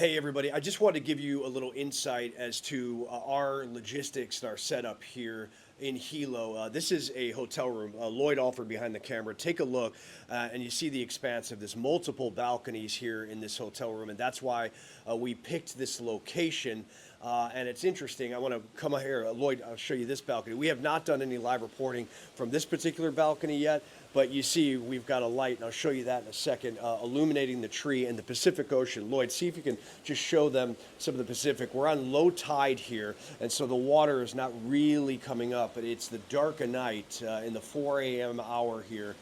Hey everybody, I just wanted to give you a little insight as to our logistics and our setup here in Hilo. This is a hotel room. Lloyd offered behind the camera. Take a look, and you see the expanse of this multiple balconies here in this hotel room, and that's why we picked this location. And it's interesting. I want to come here, Lloyd. I'll show you this balcony. We have not done any live reporting from this particular balcony yet, but you see we've got a light, and I'll show you that in a second, illuminating the tree and the Pacific Ocean. Lloyd, see if you can just show them some of the Pacific. We're on low tide here, and so the water is not really coming up, but it's the dark of night in the 4 a.m. hour here.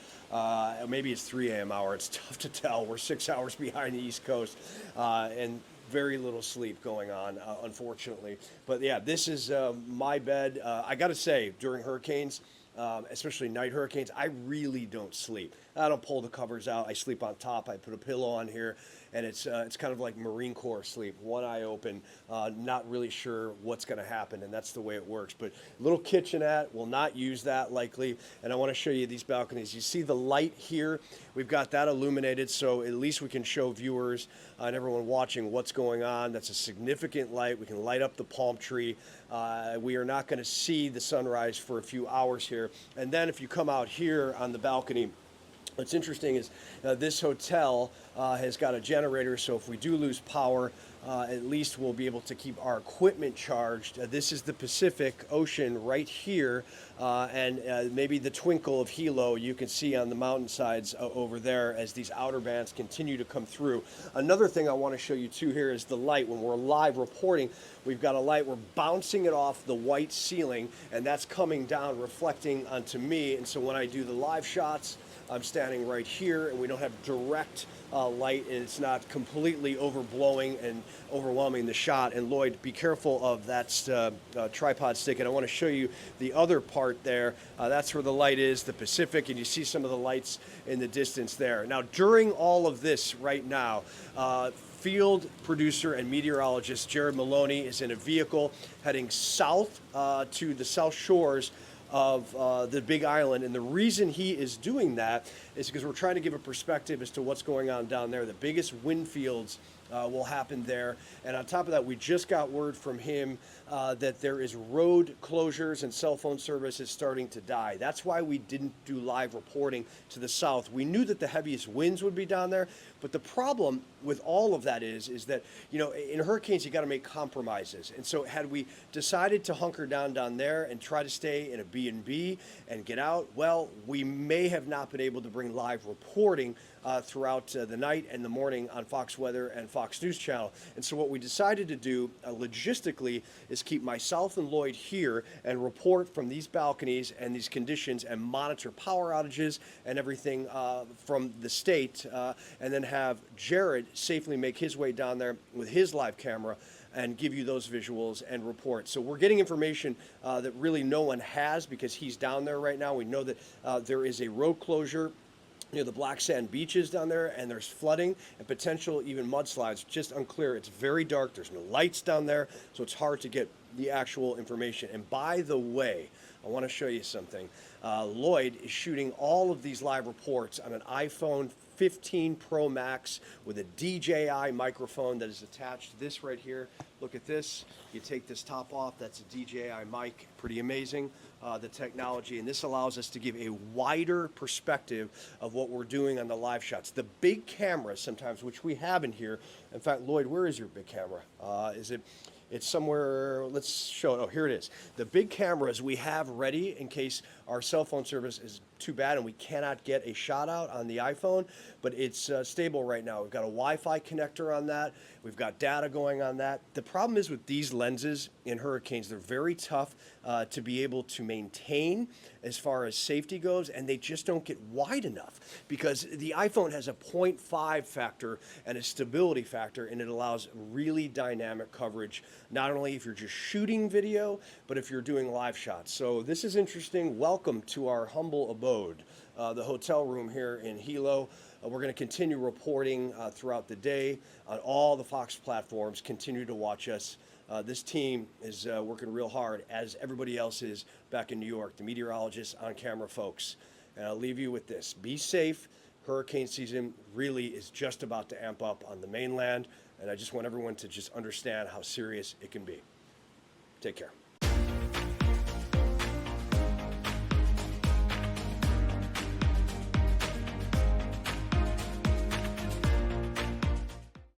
Maybe it's 3 a.m. hour. It's tough to tell. We're 6 hours behind the East Coast, and very little sleep going on, unfortunately. But yeah, this is my bed. I got to say, during hurricanes, especially night hurricanes, I really don't sleep. I don't pull the covers out. I sleep on top. I put a pillow on here, and it's kind of like Marine Corps sleep. One eye open, not really sure what's going to happen, and that's the way it works. But little kitchenette, will not use that likely. And I want to show you these balconies. You see the light here? We've got that illuminated, so at least we can show viewers and everyone watching what's going on. That's a significant light. We can light up the palm tree. We are not going to see the sunrise for a few hours here. And then if you come out here on the balcony, what's interesting is this hotel has got a generator, so if we do lose power, at least we'll be able to keep our equipment charged. This is the Pacific Ocean right here, and maybe the twinkle of Hilo you can see on the mountainsides over there as these outer bands continue to come through. Another thing I want to show you too here is the light. When we're live reporting, we've got a light. We're bouncing it off the white ceiling, and that's coming down, reflecting onto me. And so when I do the live shots, I'm standing right here, and we don't have direct light, and it's not completely overblowing and overwhelming the shot. And Lloyd, be careful of that tripod stick. And I want to show you the other part there. That's where the light is, the Pacific, and you see some of the lights in the distance there. Now, during all of this right now, field producer and meteorologist Jared Maloney is in a vehicle heading south to the South Shores of the Big Island, and the reason he is doing that is because we're trying to give a perspective as to what's going on down there. The biggest wind fields will happen there, and on top of that, we just got word from him that there is road closures and cell phone service is starting to die. That's why we didn't do live reporting to the south. We knew that the heaviest winds would be down there, but the problem with all of that is that, you know, in hurricanes you got to make compromises. And so had we decided to hunker down there and try to stay in a B&B and get out, well, we may have not been able to bring live reporting throughout the night and the morning on Fox Weather and Fox News Channel. And so what we decided to do logistically is keep myself and Lloyd here and report from these balconies and these conditions and monitor power outages and everything from the state, and then have Jared safely make his way down there with his live camera and give you those visuals and reports. So we're getting information that really no one has because he's down there right now. We know that there is a road closure near the black sand beaches down there, and there's flooding and potential even mudslides. Just unclear. It's very dark. There's no lights down there, so it's hard to get the actual information. And by the way, I want to show you something. Lloyd is shooting all of these live reports on an iPhone 15 Pro Max with a DJI microphone that is attached to this right here. Look at this. You take this top off, that's a DJI mic. Pretty amazing, the technology. And this allows us to give a wider perspective of what we're doing on the live shots. The big camera sometimes, which we have in here. In fact, Lloyd, where is your big camera? It's somewhere, let's show it. Oh, here it is. The big cameras we have ready in case our cell phone service is too bad and we cannot get a shot out on the iPhone, but it's stable right now. We've got a Wi-Fi connector on that. We've got data going on that. The problem is with these lenses in hurricanes, they're very tough to be able to maintain as far as safety goes, and they just don't get wide enough because the iPhone has a 0.5 factor and a stability factor, and it allows really dynamic coverage, not only if you're just shooting video, but if you're doing live shots. So this is interesting. Welcome to our humble abode, the hotel room here in Hilo. We're going to continue reporting throughout the day on all the Fox platforms. Continue to watch us. This team is working real hard, as everybody else is back in New York, the meteorologists, on camera folks. And I'll leave you with this. Be safe, hurricane season really is just about to amp up on the mainland, and I just want everyone to just understand how serious it can be. Take care.